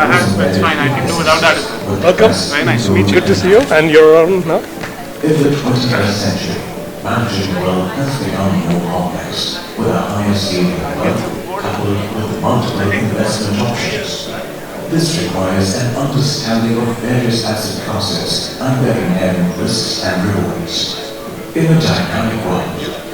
I have, it's fine. I can do without that as well. Welcome. Very nice to meet you. Good to see you. And you're on now? In the 21st century, managing the world has become more complex, with a higher scale of work coupled with multiple investment options. This requires an understanding of various asset classes and their inherent risks and rewards. In a dynamic world,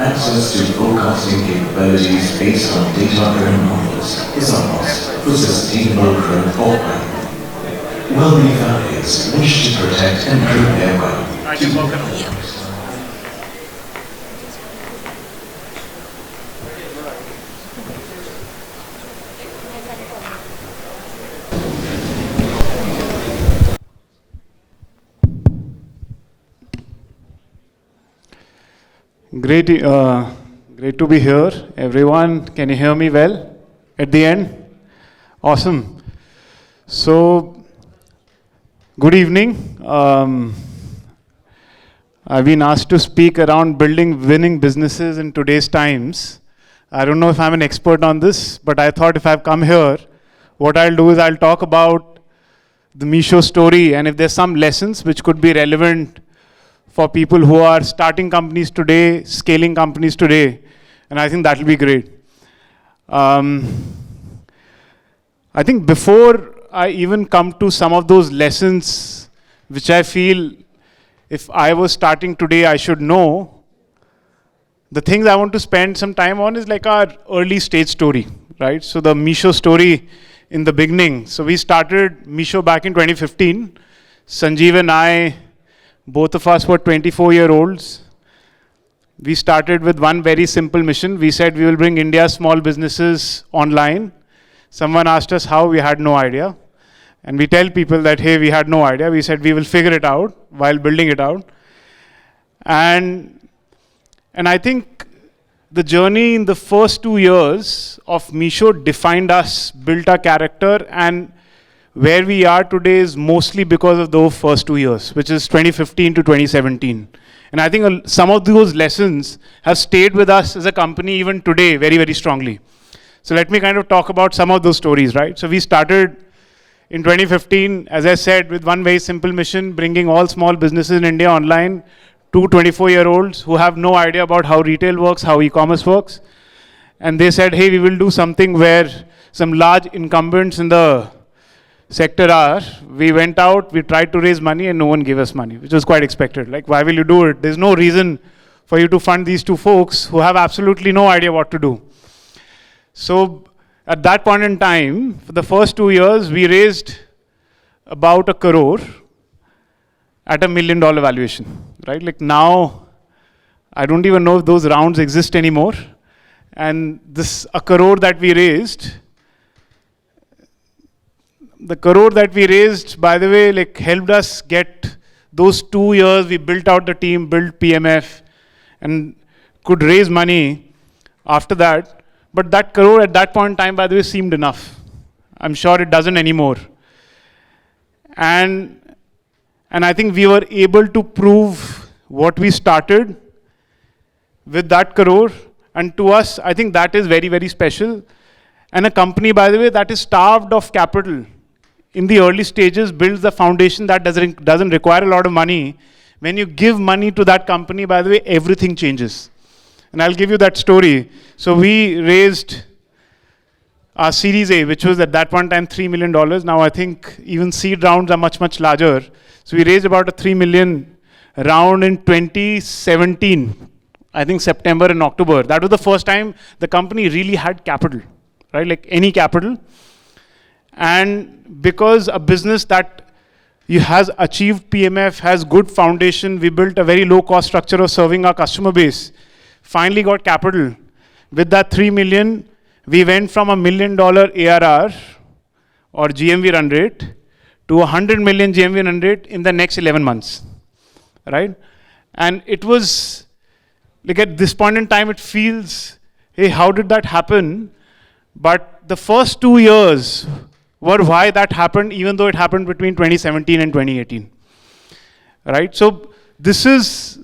access to forecasting capabilities based on data-driven models is a must for sustainable growth or planning. Wealthy families wish to protect and grow their wealth. I can welcome you. Great to be here. Everyone, can you hear me well at the end? Awesome. So, good evening. I've been asked to speak around building winning businesses in today's times. I don't know if I'm an expert on this, but I thought if I've come here, what I'll do is I'll talk about the Meesho story, and if there's some lessons which could be relevant for people who are starting companies today, scaling companies today, and I think that will be great. I think before I even come to some of those lessons, which I feel if I was starting today, I should know, the things I want to spend some time on is like our early stage story, right? So the Meesho story in the beginning. So we started Meesho back in 2015. Sanjeev and I, both of us were 24-year-olds. We started with one very simple mission. We said we will bring India's small businesses online. Someone asked us how, we had no idea. And we tell people that, hey, we had no idea. We said we will figure it out while building it out. And I think the journey in the first 2 years of Meesho defined us, built our character, and where we are today is mostly because of those first 2 years, which is 2015 to 2017. And I think some of those lessons have stayed with us as a company even today very, very strongly. So let me kind of talk about some of those stories, right? So we started in 2015, as I said, with one very simple mission, bringing all small businesses in India online to 24-year-olds who have no idea about how retail works, how e-commerce works. And they said, hey, we will do something where some large incumbents in the sector are. We went out, we tried to raise money, and no one gave us money, which was quite expected. Like, why will you do it? There's no reason for you to fund these two folks who have absolutely no idea what to do. So at that point in time, for the first 2 years, we raised about 1 crore at $1 million valuation, right? Like now, I don't even know if those rounds exist anymore. And this 1 crore that we raised, the crore that we raised, by the way, like helped us get those 2 years. We built out the team, built PMF, and could raise money after that. But that crore at that point in time, by the way, seemed enough. I'm sure it doesn't anymore. And I think we were able to prove what we started with that crore. And to us, I think that is very, very special. And a company, by the way, that is starved of capital in the early stages builds the foundation that doesn't require a lot of money. When you give money to that company, by the way, everything changes. And I'll give you that story. So we raised our Series A, which was at that point in time $3 million. Now I think even seed rounds are much, much larger. So we raised about a 3 million round in 2017. I think September and October. That was the first time the company really had capital, right? Like any capital. And because a business that has achieved PMF, has good foundation, we built a very low cost structure of serving our customer base, finally got capital. With that 3 million, we went from $1 million ARR or GMV run rate to 100 million GMV run rate in the next 11 months, right? And it was, like at this point in time, it feels, hey, how did that happen? But the first 2 years were why that happened, even though it happened between 2017 and 2018, right? So this is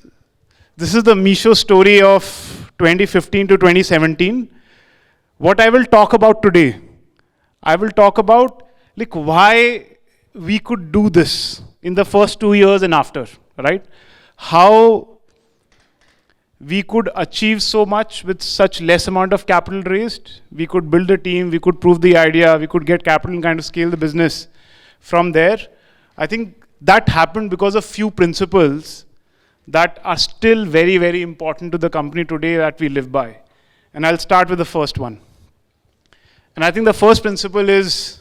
the Meesho story of 2015 to 2017. What I will talk about today, I will talk about like why we could do this in the first 2 years and after, right? How we could achieve so much with such less amount of capital raised. We could build a team, we could prove the idea, we could get capital and kind of scale the business from there. I think that happened because of few principles that are still very, very important to the company today that we live by. And I'll start with the first one. And I think the first principle is,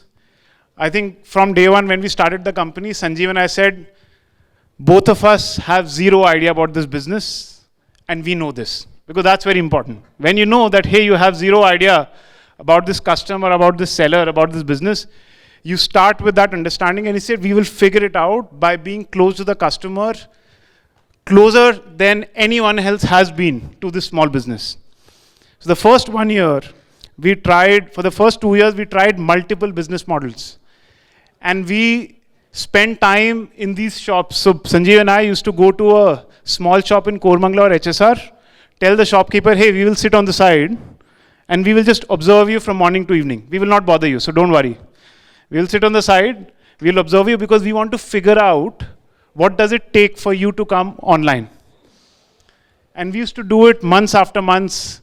I think from day one when we started the company, Sanjeev and I said, both of us have zero idea about this business, and we know this, because that's very important. When you know that, hey, you have zero idea about this customer, about this seller, about this business, you start with that understanding, and he said, we will figure it out by being close to the customer, closer than anyone else has been to this small business. So the first 1 year, we tried, for the first 2 years, we tried multiple business models. And we spent time in these shops. So Sanjeev and I used to go to a small shop in Kormangla or HSR, tell the shopkeeper, hey, we will sit on the side and we will just observe you from morning to evening. We will not bother you, so don't worry. We will sit on the side, we will observe you because we want to figure out what does it take for you to come online. And we used to do it months after months.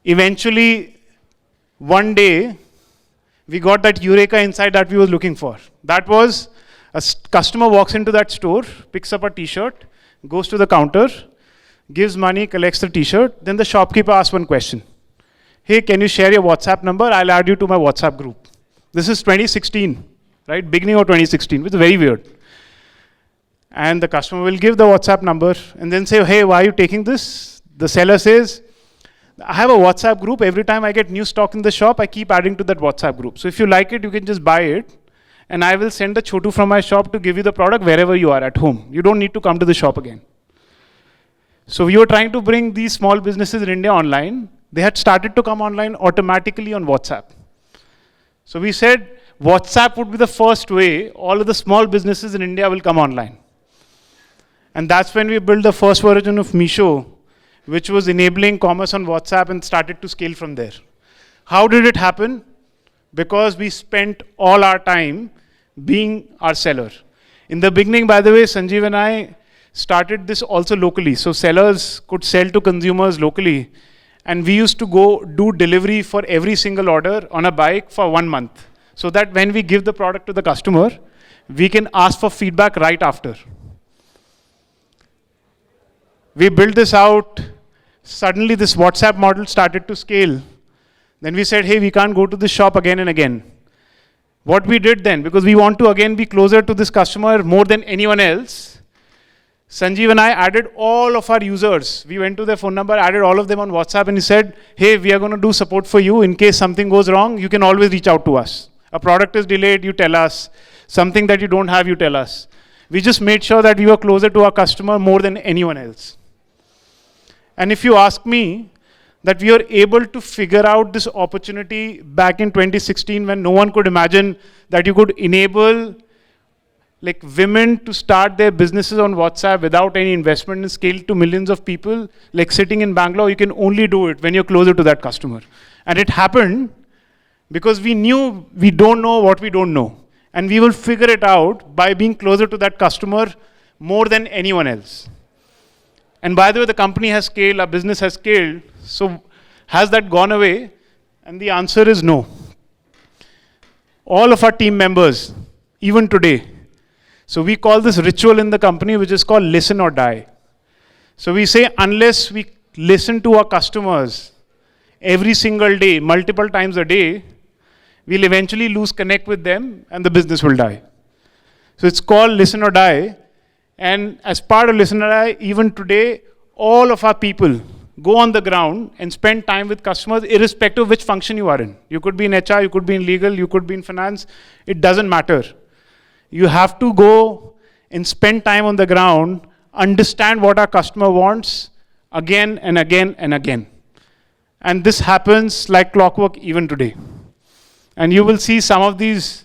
Eventually, one day, we got that eureka insight that we were looking for. That was, a customer walks into that store, picks up a t-shirt, goes to the counter, gives money, collects the t-shirt, then the shopkeeper asks one question. Hey, can you share your WhatsApp number? I'll add you to my WhatsApp group. This is 2016, right? Beginning of 2016, which is very weird. And the customer will give the WhatsApp number and then say, hey, why are you taking this? The seller says, I have a WhatsApp group. Every time I get new stock in the shop, I keep adding to that WhatsApp group. So if you like it, you can just buy it. And I will send the chotu from my shop to give you the product wherever you are at home. You don't need to come to the shop again. So we were trying to bring these small businesses in India online. They had started to come online automatically on WhatsApp. So we said, WhatsApp would be the first way all of the small businesses in India will come online. And that's when we built the first version of Meesho, which was enabling commerce on WhatsApp and started to scale from there. How did it happen? Because we spent all our time being our seller. In the beginning, by the way, Sanjeev and I started this also locally. So sellers could sell to consumers locally. And we used to go do delivery for every single order on a bike for 1 month. So that when we give the product to the customer, we can ask for feedback right after. We built this out. Suddenly this WhatsApp model started to scale. Then we said, hey, we can't go to this shop again and again. What we did then, because we want to again be closer to this customer more than anyone else, Sanjeev and I added all of our users. We went to their phone number, added all of them on WhatsApp, and he said, hey, we are going to do support for you. In case something goes wrong, you can always reach out to us. A product is delayed, you tell us. Something that you don't have, you tell us. We just made sure that we were closer to our customer more than anyone else. And if you ask me, that we were able to figure out this opportunity back in 2016 when no one could imagine that you could enable like women to start their businesses on WhatsApp without any investment and scale to millions of people, like sitting in Bangalore, you can only do it when you're closer to that customer. And it happened because we knew we don't know what we don't know. And we will figure it out by being closer to that customer more than anyone else. And by the way, the company has scaled, our business has scaled. So has that gone away? And the answer is no. All of our team members, even today, so we call this ritual in the company, which is called listen or die. So we say, unless we listen to our customers every single day, multiple times a day, we'll eventually lose connect with them and the business will die. So it's called listen or die. And as part of listen or die, even today, all of our people go on the ground and spend time with customers irrespective of which function you are in. You could be in HR, you could be in legal, you could be in finance. It doesn't matter. You have to go and spend time on the ground, understand what our customer wants again and again and again. And this happens like clockwork even today. And you will see some of these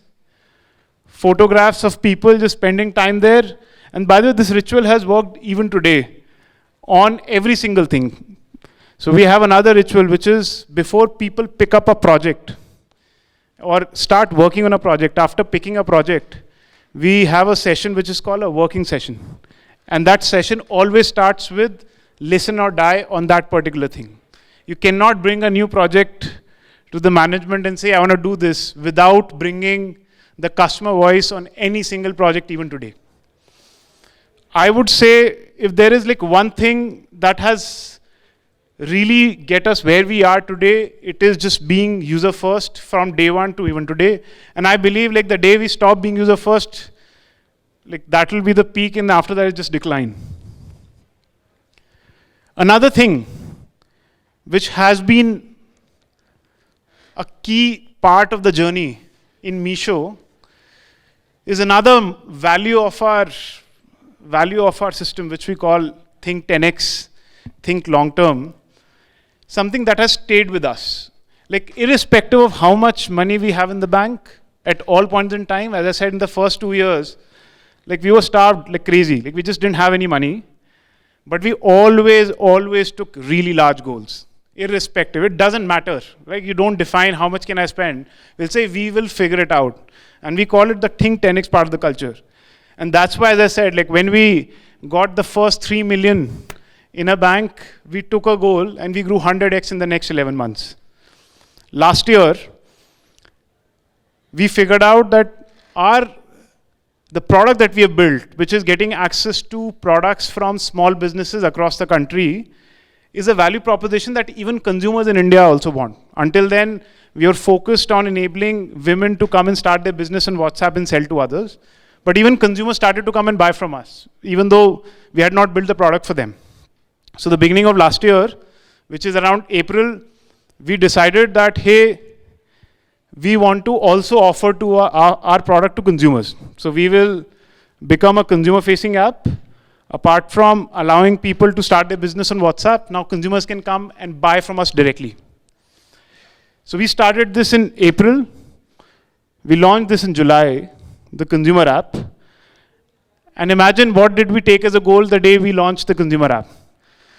photographs of people just spending time there. And by the way, this ritual has worked even today on every single thing. So we have another ritual, which is before people pick up a project, or start working on a project, after picking a project, we have a session which is called a working session. And that session always starts with listen or die on that particular thing. You cannot bring a new project to the management and say, I want to do this, without bringing the customer voice on any single project even today. I would say if there is like one thing that has really get us where we are today, it is just being user first from day one to even today. And I believe like the day we stop being user first, like that will be the peak, and after that it just decline. Another thing which has been a key part of the journey in Meesho is another value of our system, which we call think 10x, think long term. Something that has stayed with us. Like irrespective of how much money we have in the bank at all points in time, as I said, in the first 2 years, like we were starved like crazy. Like we just didn't have any money. But we always took really large goals. Irrespective, it doesn't matter. Like you don't define how much can I spend. We'll say we will figure it out. And we call it the think 10x part of the culture. And that's why, as I said, like when we got the first 3 million in a bank, we took a goal and we grew 100x in the next 11 months. Last year, we figured out that the product that we have built, which is getting access to products from small businesses across the country, is a value proposition that even consumers in India also want. Until then, we are focused on enabling women to come and start their business on WhatsApp and sell to others. But even consumers started to come and buy from us, even though we had not built the product for them. So the beginning of last year, which is around April, we decided that, hey, we want to also offer to our product to consumers. So we will become a consumer-facing app. Apart from allowing people to start their business on WhatsApp, now consumers can come and buy from us directly. So we started this in April. We launched this in July, the consumer app. And imagine what did we take as a goal the day we launched the consumer app.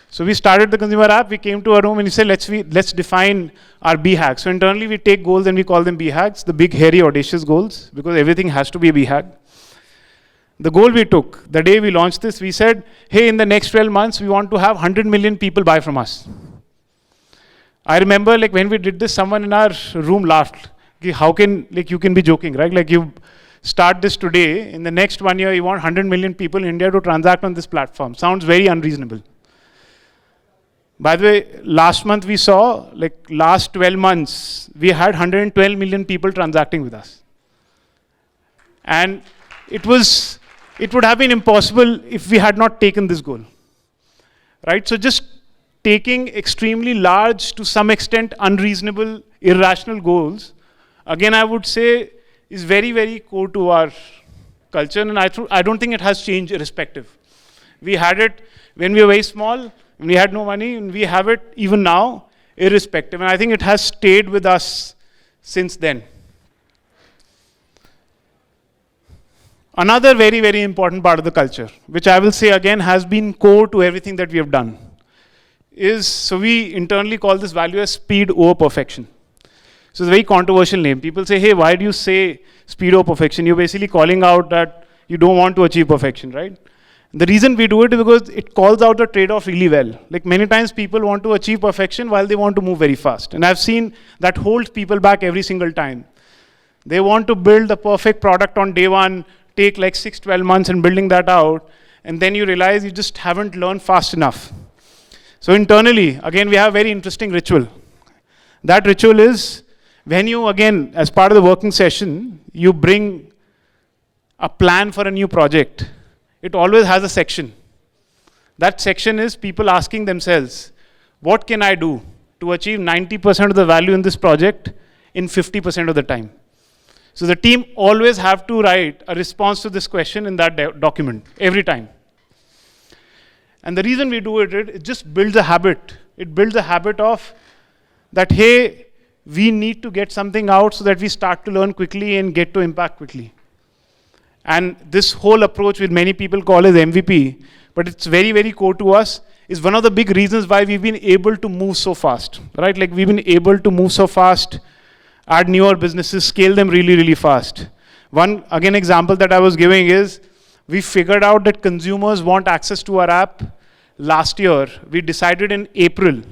So we started the consumer app, we came to a room and we said, let's define our BHAG. So internally we take goals and we call them BHAGs, the big, hairy, audacious goals, because everything has to be a BHAG. The goal we took, the day we launched this, we said, hey, in the next 12 months, we want to have 100 million people buy from us. I remember like when we did this, someone in our room laughed. How can, like you can be joking, right? Like you start this today, in the next 1 year, you want 100 million people in India to transact on this platform. Sounds very unreasonable. By the way, last month we saw, like last 12 months, we had 112 million people transacting with us. And it would have been impossible if we had not taken this goal, right? So just taking extremely large, to some extent unreasonable, irrational goals, again, I would say is very, very core to our culture. And I don't think it has changed irrespective. We had it when we were very small, when we had no money, and we have it even now, irrespective. And I think it has stayed with us since then. Another very, very important part of the culture, which I will say again has been core to everything that we have done, is, so we internally call this value as speed over perfection. So it's a very controversial name. People say, hey, why do you say speed over perfection? You're basically calling out that you don't want to achieve perfection, right? The reason we do it is because it calls out the trade-off really well. Like many times people want to achieve perfection while they want to move very fast. And I've seen that holds people back every single time. They want to build the perfect product on day one, take like 6-12 months in building that out, and then you realize you just haven't learned fast enough. So internally, again, we have a very interesting ritual. That ritual is when you, again, as part of the working session, you bring a plan for a new project. It always has a section. That section is people asking themselves, what can I do to achieve 90% of the value in this project in 50% of the time? So the team always have to write a response to this question in that document, every time. And the reason we do it just builds a habit. It builds a habit of that, hey, we need to get something out so that we start to learn quickly and get to impact quickly. And this whole approach, which many people call as MVP, but it's very, very core to us, is one of the big reasons why we've been able to move so fast, right? Like we've been able to move so fast add newer businesses, scale them really, really fast. One, again, example that I was giving is, we figured out that consumers want access to our app last year. We decided in April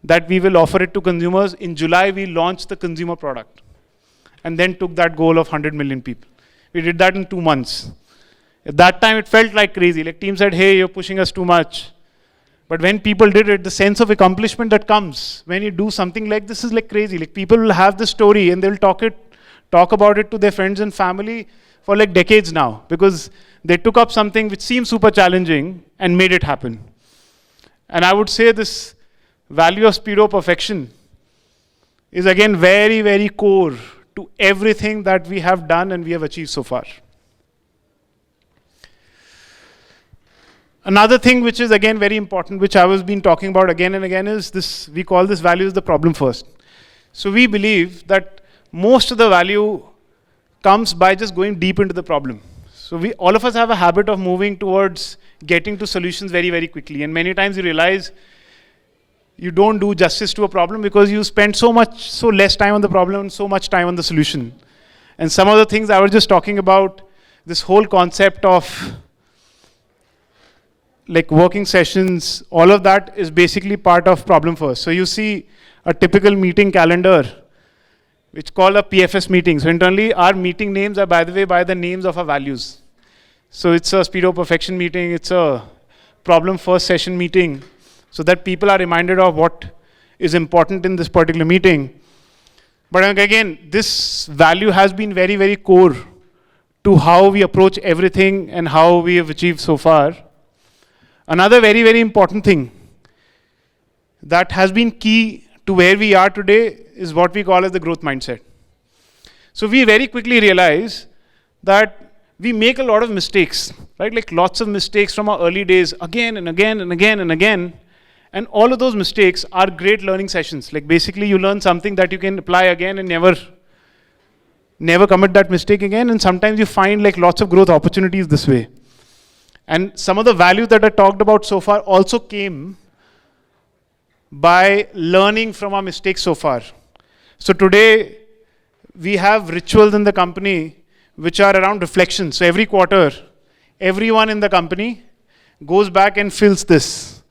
that we will offer it to consumers. In July, we launched the consumer product and then took that goal of 100 million people. We did that in 2 months. At that time, it felt like crazy. Like team said, hey, you're pushing us too much. But when people did it, the sense of accomplishment that comes when you do something like this is like crazy. Like people will have the story and they'll talk about it to their friends and family for like decades now, because they took up something which seemed super challenging and made it happen. And I would say this value of speed over perfection is again very, very core to everything that we have done and we have achieved so far. Another thing which is again very important, which I was been talking about again and again, is this, we call this value as the problem first. So we believe that most of the value comes by just going deep into the problem. So all of us have a habit of moving towards getting to solutions very, very quickly. And many times you realize you don't do justice to a problem because you spend so less time on the problem and so much time on the solution. And some of the things I was just talking about, this whole concept of like working sessions, all of that is basically part of problem first. So you see a typical meeting calendar, which call a PFS meeting. So internally, our meeting names are, by the way, by the names of our values. So it's a speed over perfection meeting, it's a problem first session meeting, so that people are reminded of what is important in this particular meeting. But again, this value has been very, very core to how we approach everything and how we have achieved so far. Another very, very important thing that has been key to where we are today is what we call as the growth mindset. So we very quickly realize that we make a lot of mistakes, right? Like lots of mistakes from our early days, again and again and again and again. And all of those mistakes are great learning sessions. Like basically you learn something that you can apply again and never commit that mistake again. And sometimes you find like lots of growth opportunities this way. And some of the value that I talked about so far also came by learning from our mistakes so far. So today, we have rituals in the company which are around reflection. So every quarter, everyone in the company goes back and fills this,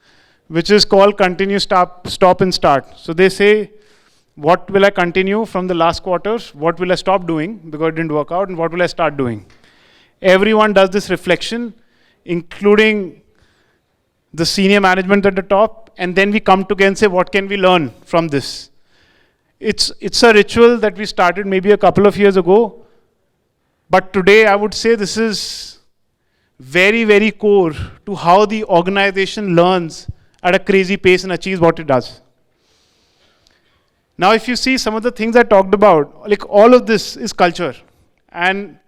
which is called continue, stop and start. So they say, what will I continue from the last quarter? What will I stop doing because it didn't work out? And what will I start doing? Everyone does this reflection, including the senior management at the top, and then we come together and say, what can we learn from this? It's a ritual that we started maybe a couple of years ago, but today I would say this is very, very core to how the organization learns at a crazy pace and achieves what it does. Now, if you see some of the things I talked about, like all of this is culture. And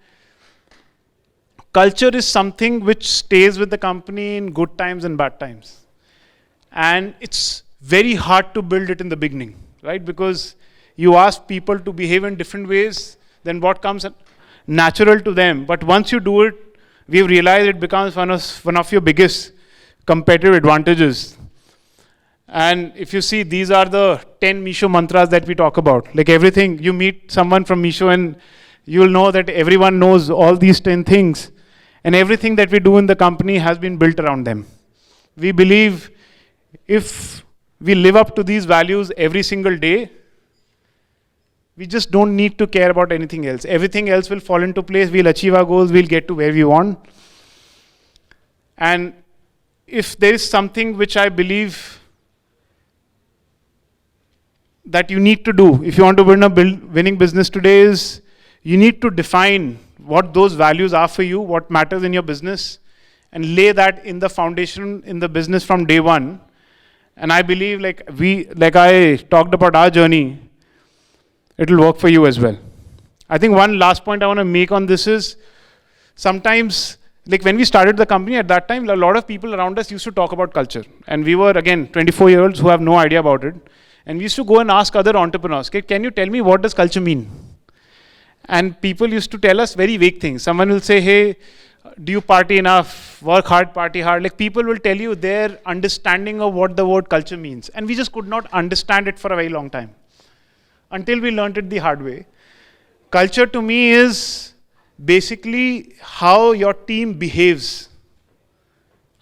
culture is something which stays with the company in good times and bad times. And it's very hard to build it in the beginning, right? Because you ask people to behave in different ways than what comes natural to them. But once you do it, we've realized it becomes one of your biggest competitive advantages. And if you see, these are the 10 Meesho mantras that we talk about. Like everything, you meet someone from Meesho and you'll know that everyone knows all these 10 things. And everything that we do in the company has been built around them. We believe if we live up to these values every single day, we just don't need to care about anything else. Everything else will fall into place. We'll achieve our goals. We'll get to where we want. And if there is something which I believe that you need to do if you want to win a winning business today is you need to define what those values are for you, what matters in your business, and lay that in the foundation in the business from day one. And I believe like I talked about our journey, it will work for you as well. I think one last point I want to make on this is sometimes, like when we started the company at that time, a lot of people around us used to talk about culture. And we were, again, 24-year-olds who have no idea about it. And we used to go and ask other entrepreneurs, okay, can you tell me what does culture mean? And people used to tell us very vague things. Someone will say, hey, do you party enough? Work hard, party hard. Like people will tell you their understanding of what the word culture means. And we just could not understand it for a very long time. until we learned it the hard way. Culture to me is basically how your team behaves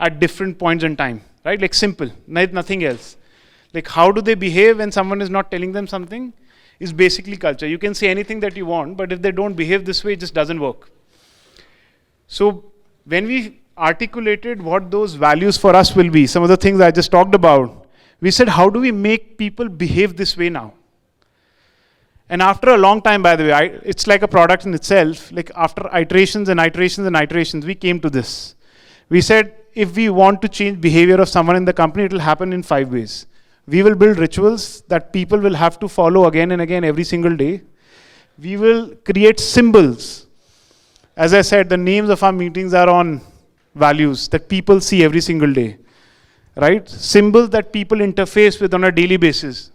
at different points in time, right? Like simple, nothing else. Like how do they behave when someone is not telling them something is basically culture. You can say anything that you want, but if they don't behave this way, it just doesn't work. So when we articulated what those values for us will be, some of the things I just talked about, we said, how do we make people behave this way now? And after a long time, by the way, it's like a product in itself. Like after iterations and iterations and iterations, we came to this. We said, if we want to change behavior of someone in the company, it will happen in 5 ways. We will build rituals that people will have to follow again and again every single day. We will create symbols. As I said, the names of our meetings are on values that people see every single day, right? Symbols that people interface with on a daily basis,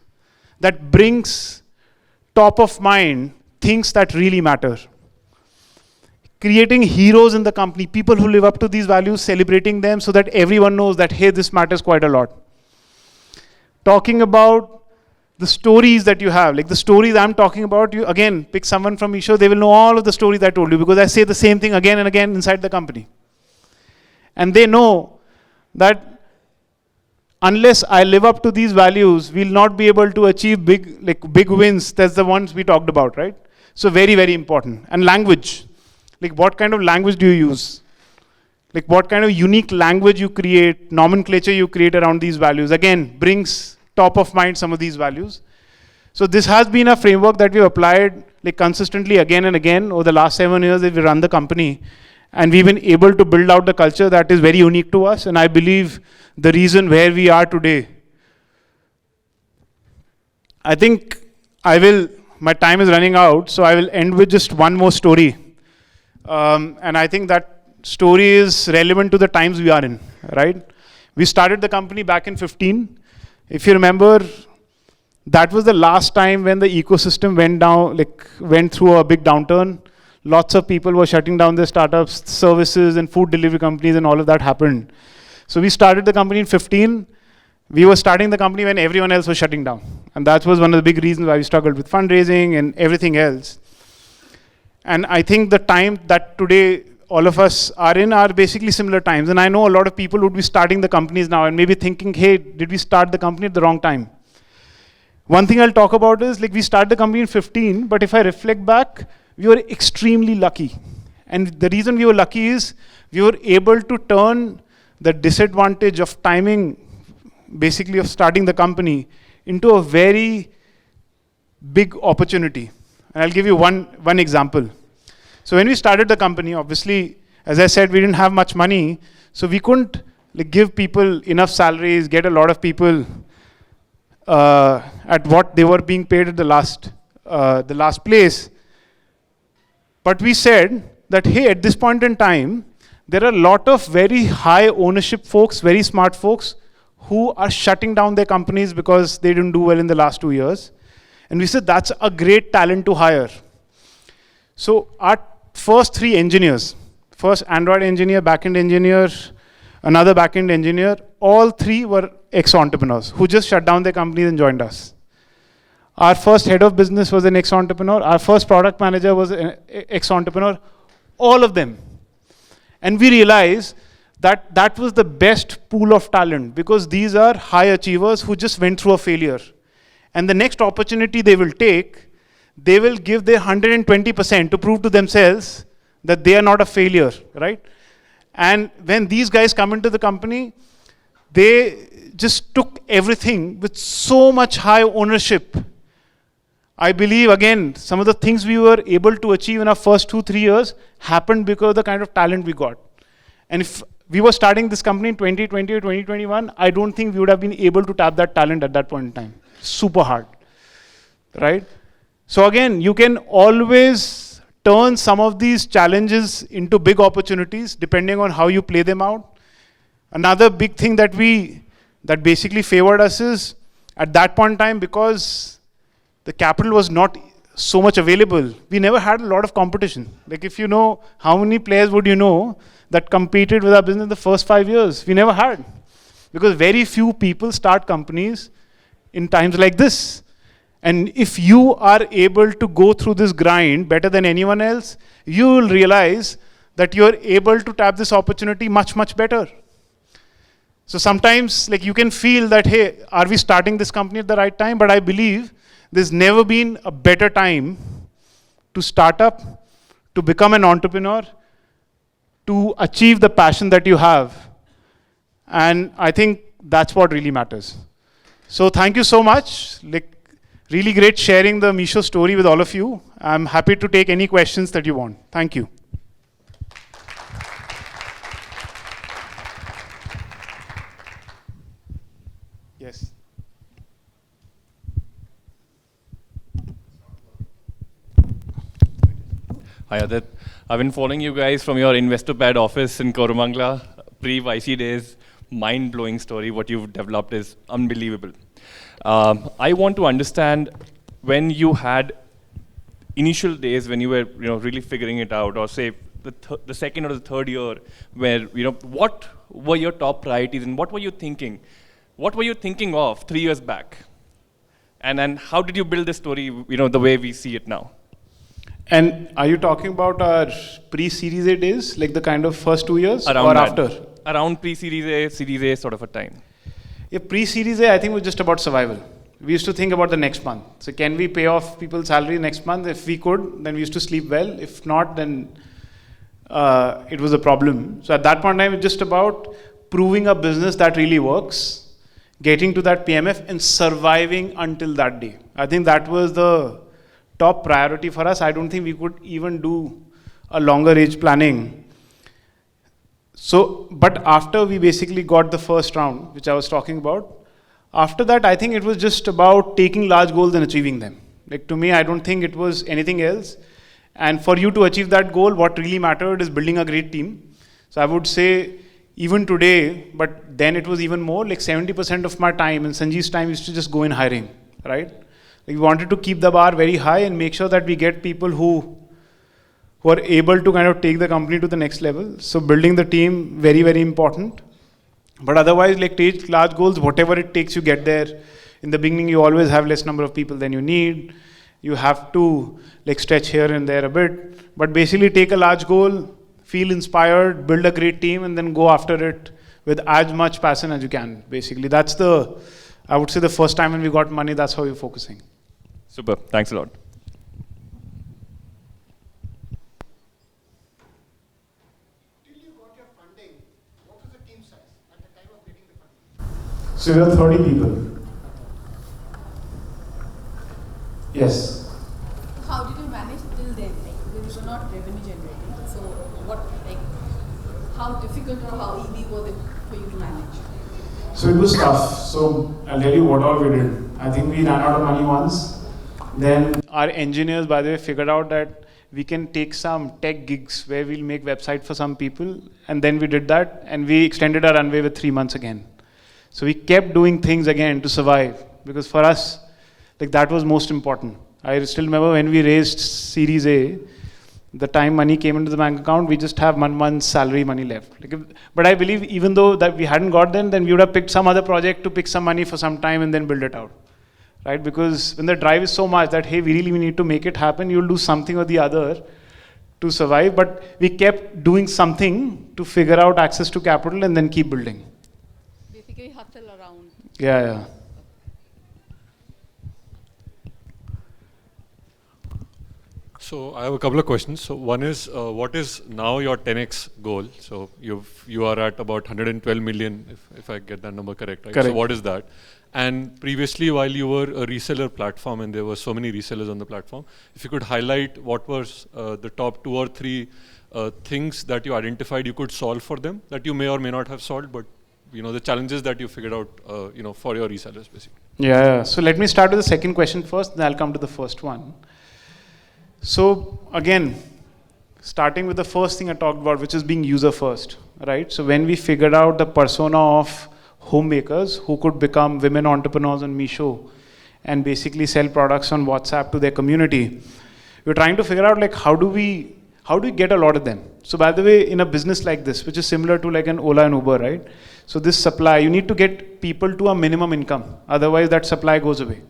that brings top of mind things that really matter. Creating heroes in the company, people who live up to these values, celebrating them so that everyone knows that, hey, this matters quite a lot. Talking about the stories that you have, like the stories I'm talking about, you again pick someone from Meesho, they will know all of the stories I told you because I say the same thing again and again inside the company. And they know that unless I live up to these values, we'll not be able to achieve big wins. That's the ones we talked about, right? So very, very important. And language. Like what kind of language do you use? Like what kind of unique language you create, nomenclature you create around these values. Again, brings top of mind some of these values. So this has been a framework that we've applied like consistently again and again over the last 7 years that we run the company. And we've been able to build out the culture that is very unique to us. And I believe the reason where we are today. I think my time is running out, so I will end with just one more story. And I think that story is relevant to the times we are in, right? We started the company back in 15. If you remember, that was the last time when the ecosystem went through a big downturn. Lots of people were shutting down their startups, services and food delivery companies and all of that happened. So we started the company in 15. We were starting the company when everyone else was shutting down. And that was one of the big reasons why we struggled with fundraising and everything else. And I think the time that today all of us are in are basically similar times. And I know a lot of people would be starting the companies now and maybe thinking, hey, did we start the company at the wrong time? One thing I'll talk about is we started the company in 15, but if I reflect back, we were extremely lucky. And the reason we were lucky is we were able to turn the disadvantage of timing, basically of starting the company, into a very big opportunity. And I'll give you one example. So when we started the company, obviously, as I said, we didn't have much money, so we couldn't give people enough salaries, get a lot of people at what they were being paid at the last place. But we said that, hey, at this point in time, there are a lot of very high ownership folks, very smart folks, who are shutting down their companies because they didn't do well in the last 2 years. And we said, that's a great talent to hire. So our first 3 engineers, first Android engineer, backend engineer, another backend engineer, all 3 were ex-entrepreneurs who just shut down their companies and joined us. Our first head of business was an ex-entrepreneur. Our first product manager was an ex-entrepreneur. All of them. And we realized that that was the best pool of talent because these are high achievers who just went through a failure. And the next opportunity they will take, they will give their 120% to prove to themselves that they are not a failure, right? And when these guys come into the company, they just took everything with so much high ownership. I believe, again, some of the things we were able to achieve in our first 2-3 years happened because of the kind of talent we got. And if we were starting this company in 2020 or 2021, I don't think we would have been able to tap that talent at that point in time. Super hard, right? So again, you can always turn some of these challenges into big opportunities depending on how you play them out. Another big thing that basically favored us is at that point in time, because the capital was not so much available, we never had a lot of competition. Like if you know, how many players would you know that competed with our business in the first 5 years? We never had. Because very few people start companies in times like this. And if you are able to go through this grind better than anyone else, you will realize that you're able to tap this opportunity much, much better. So sometimes like you can feel that, hey, are we starting this company at the right time? But I believe there's never been a better time to start up, to become an entrepreneur, to achieve the passion that you have. And I think that's what really matters. So thank you so much. Like, really great sharing the Meesho story with all of you. I'm happy to take any questions that you want. Thank you. Yes. Hi Adit. I've been following you guys from your investor pad office in Koramangala, pre-YC days. Mind-blowing story. What you've developed is unbelievable. I want to understand when you had initial days when you were really figuring it out, or say the second or the third year, where what were your top priorities and what were you thinking? What were you thinking of 3 years back? And then how did you build this story the way we see it now? And are you talking about our pre-Series A days, like the kind of first 2 years, Around or that. after? Around pre-Series A, Series A sort of a time. Yeah, pre-Series A, I think was just about survival. We used to think about the next month. So can we pay off people's salary next month? If we could, then we used to sleep well. If not, then it was a problem. So at that point in time, it's just about proving a business that really works, getting to that PMF and surviving until that day. I think that was the top priority for us. I don't think we could even do a longer age planning. So, but after we basically got the first round, which I was talking about, after that, I think it was just about taking large goals and achieving them. Like to me, I don't think it was anything else. And for you to achieve that goal, what really mattered is building a great team. So I would say even today, but then it was even more, like 70% of my time and Sanjeev's time used to just go in hiring, right? Like we wanted to keep the bar very high and make sure that we get people who are able to kind of take the company to the next level. So building the team, very, very important. But otherwise, like take large goals, whatever it takes, you get there. In the beginning, you always have less number of people than you need. You have to like stretch here and there a bit. But basically take a large goal, feel inspired, build a great team, and then go after it with as much passion as you can. Basically, that's I would say the first time when we got money, that's how we're focusing. Super. Thanks a lot. So we are 30 people. Yes. How did you manage till then? Like, because you were not revenue generating. So what, like, how difficult or how easy was it for you to manage? So it was tough. So I'll tell you what all we did. I think we ran out of money once. Then our engineers, by the way, figured out that we can take some tech gigs where we'll make website for some people. And then we did that and we extended our runway with 3 months again. So we kept doing things again to survive, because for us, like that was most important. I still remember when we raised Series A, the time money came into the bank account, we just have 1 month's salary money left. But I believe even though that we hadn't got then we would have picked some other project to pick some money for some time and then build it out, right? Because when the drive is so much that, hey, we need to make it happen, you'll do something or the other to survive. But we kept doing something to figure out access to capital and then keep building. Basically hustle around. Yeah. So I have a couple of questions. So one is, what is now your 10x goal? So you are at about 112 million, if I get that number correct, right? Correct. So what is that? And previously, while you were a reseller platform and there were so many resellers on the platform, if you could highlight what was the top 2 or 3 things that you identified you could solve for them, that you may or may not have solved, but the challenges that you figured out, for your resellers, basically. Yeah. So let me start with the second question first, then I'll come to the first one. So again, starting with the first thing I talked about, which is being user first, right? So when we figured out the persona of homemakers who could become women entrepreneurs on Meesho and basically sell products on WhatsApp to their community, we're trying to figure out like how do we get a lot of them? So by the way, in a business like this, which is similar to like an Ola and Uber, right? So this supply, you need to get people to a minimum income. Otherwise that supply goes away.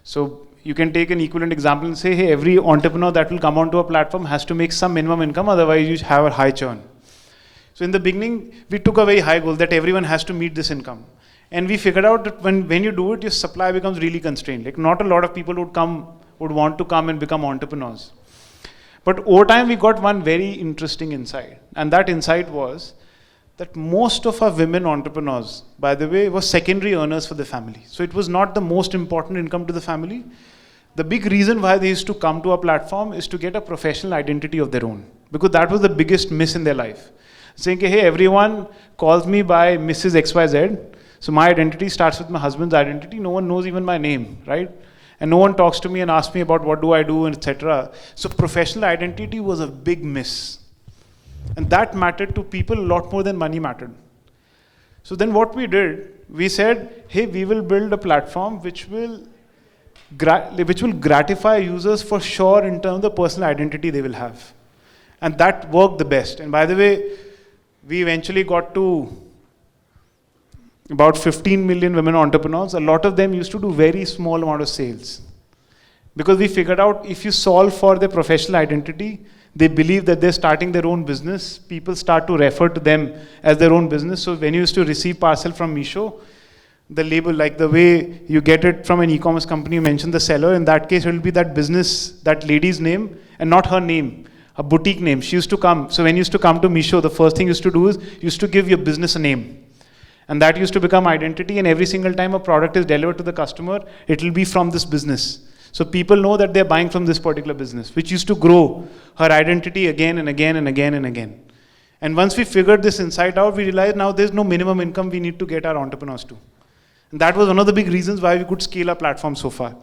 So you can take an equivalent example and say, hey, every entrepreneur that will come onto a platform has to make some minimum income, otherwise you have a high churn. So in the beginning, we took a very high goal that everyone has to meet this income. And we figured out that when you do it, your supply becomes really constrained. Like not a lot of people would want to come and become entrepreneurs. But over time, we got one very interesting insight. And that insight was that most of our women entrepreneurs, by the way, were secondary earners for the family. So it was not the most important income to the family. The big reason why they used to come to our platform is to get a professional identity of their own. Because that was the biggest miss in their life. Saying, hey, everyone calls me by Mrs. XYZ. So my identity starts with my husband's identity. No one knows even my name, right? And no one talks to me and asks me about what do I do, etc. So professional identity was a big miss. And that mattered to people a lot more than money mattered. So then what we did, we said, hey, we will build a platform which will gratify users for sure in terms of the personal identity they will have. And that worked the best. And by the way, we eventually got to about 15 million women entrepreneurs. A lot of them used to do very small amount of sales. Because we figured out if you solve for their professional identity, they believe that they're starting their own business. People start to refer to them as their own business. So when you used to receive parcel from Meesho, the label, like the way you get it from an e-commerce company, you mention the seller. In that case, it will be that business, that lady's name, and not her name, a boutique name. She used to come. So when you used to come to Meesho, the first thing you used to do is you used to give your business a name. And that used to become identity, and every single time a product is delivered to the customer, it will be from this business. So people know that they're buying from this particular business, which used to grow her identity again and again and again and again. And once we figured this insight out, we realized now there's no minimum income we need to get our entrepreneurs to. And that was one of the big reasons why we could scale our platform so far.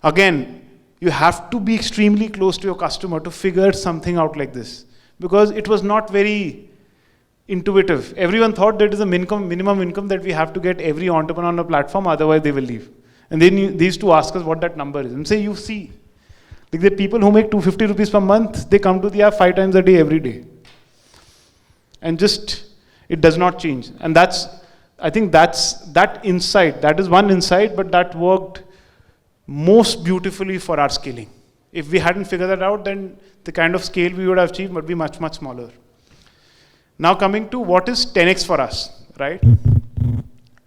Again, you have to be extremely close to your customer to figure something out like this, because it was not very intuitive. Everyone thought that is a minimum income that we have to get every entrepreneur on the platform, otherwise they will leave. And then they used to ask us what that number is. And say, you see, like the people who make 250 rupees per month, they come to the app 5 times a day, every day. And just, it does not change. And I think that insight, that is one insight, but that worked most beautifully for our scaling. If we hadn't figured that out, then the kind of scale we would have achieved would be much, much smaller. Now coming to what is 10x for us, right?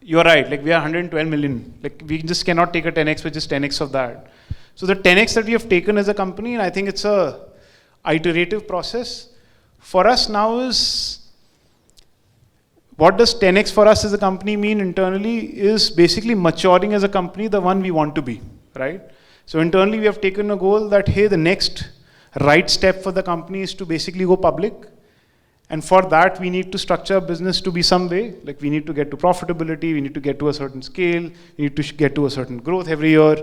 You're right, like we are 112 million. Like we just cannot take a 10x which is 10x of that. So the 10x that we have taken as a company, and I think it's a iterative process, for us now is, what does 10x for us as a company mean internally is basically maturing as a company the one we want to be, right? So internally we have taken a goal that, hey, the next right step for the company is to basically go public. And for that, we need to structure a business to be some way. Like we need to get to profitability, we need to get to a certain scale, we need to get to a certain growth every year.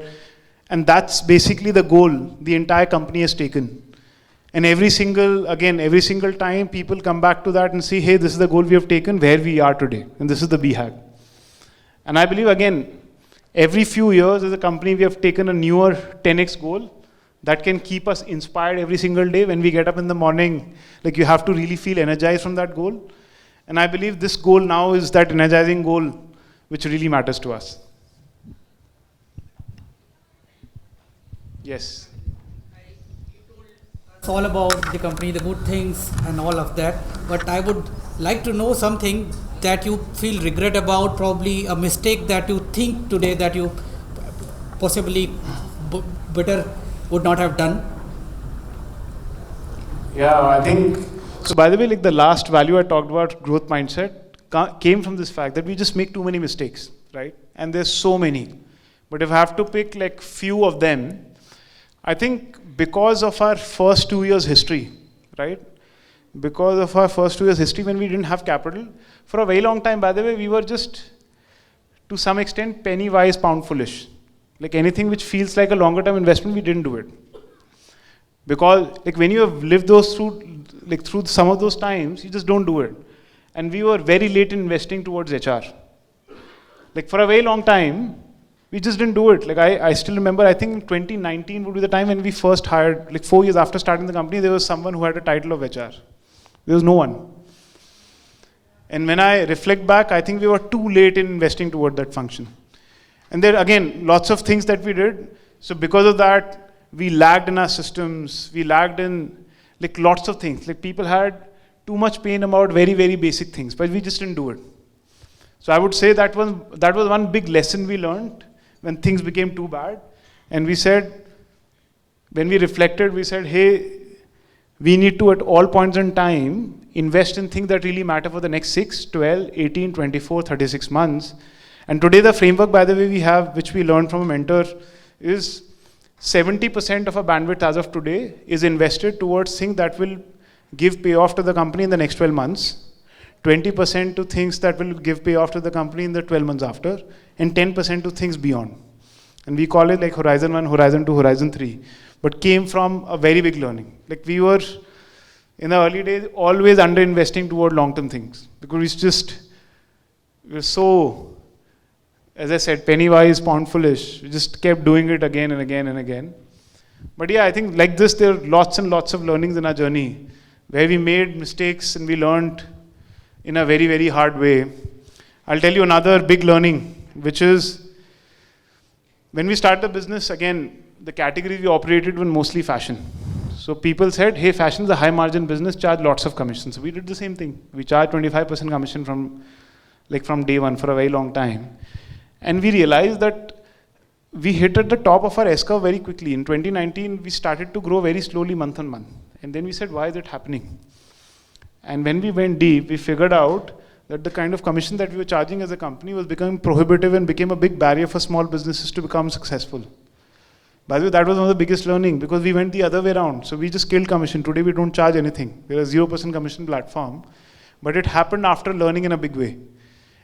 And that's basically the goal the entire company has taken. And every single time people come back to that and see, hey, this is the goal we have taken, where we are today. And this is the BHAG. And I believe, again, every few years as a company, we have taken a newer 10x goal that can keep us inspired every single day when we get up in the morning. Like you have to really feel energized from that goal. And I believe this goal now is that energizing goal which really matters to us. Yes. It's all about the company, the good things and all of that. But I would like to know something that you feel regret about, probably a mistake that you think today that you possibly better would not have done. Yeah, I think, so by the way, like the last value I talked about, growth mindset, came from this fact that we just make too many mistakes, right? And there's so many. But if I have to pick like few of them, I think because of our first 2 years history, right? Because of our first 2 years history when we didn't have capital, for a very long time, by the way, we were just, to some extent, penny wise, pound foolish. Like anything which feels like a longer term investment, we didn't do it. Because like when you have lived through some of those times, you just don't do it. And we were very late in investing towards HR. Like for a very long time, we just didn't do it. Like I still remember, I think in 2019 would be the time when we first hired, like 4 years after starting the company, there was someone who had a title of HR. There was no one. And when I reflect back, I think we were too late in investing toward that function. And there, again, lots of things that we did. So because of that, we lagged in our systems, we lagged in like lots of things. Like people had too much pain about very, very basic things, but we just didn't do it. So I would say that was one big lesson we learned when things became too bad. And we said, when we reflected, we said, hey, we need to at all points in time invest in things that really matter for the next 6, 12, 18, 24, 36 months. And today the framework, by the way, we have, which we learned from a mentor, is 70% of our bandwidth as of today is invested towards things that will give payoff to the company in the next 12 months, 20% to things that will give payoff to the company in the 12 months after, and 10% to things beyond. And we call it like Horizon 1, Horizon 2, Horizon 3, but came from a very big learning. Like we were, in the early days, always under-investing toward long-term things, because we were so, as I said, penny wise, pound foolish. We just kept doing it again and again and again. But yeah, I think like this, there are lots and lots of learnings in our journey, where we made mistakes and we learned in a very, very hard way. I'll tell you another big learning, which is when we started the business, again, the category we operated was mostly fashion. So people said, hey, fashion is a high margin business, charge lots of commission. So we did the same thing. We charged 25% commission from day one for a very long time. And we realized that we hit at the top of our S-curve very quickly. In 2019, we started to grow very slowly month on month. And then we said, why is it happening? And when we went deep, we figured out that the kind of commission that we were charging as a company was becoming prohibitive and became a big barrier for small businesses to become successful. By the way, that was one of the biggest learning, because we went the other way around. So we just killed commission. Today we don't charge anything. We're a 0% commission platform. But it happened after learning in a big way.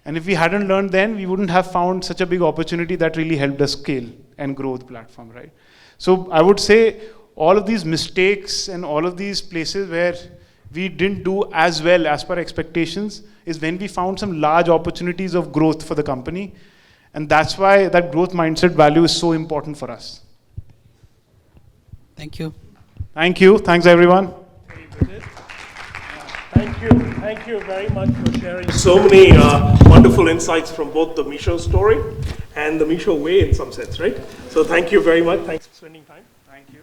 And if we hadn't learned then, we wouldn't have found such a big opportunity that really helped us scale and grow the platform, right? So I would say all of these mistakes and all of these places where we didn't do as well as per expectations is when we found some large opportunities of growth for the company. And that's why that growth mindset value is so important for us. Thank you. Thank you. Thanks, everyone. Thank you very much for sharing so many wonderful insights from both the Meesho story and the Meesho way in some sense, right? So thank you very much. Thanks for spending time. Thank you.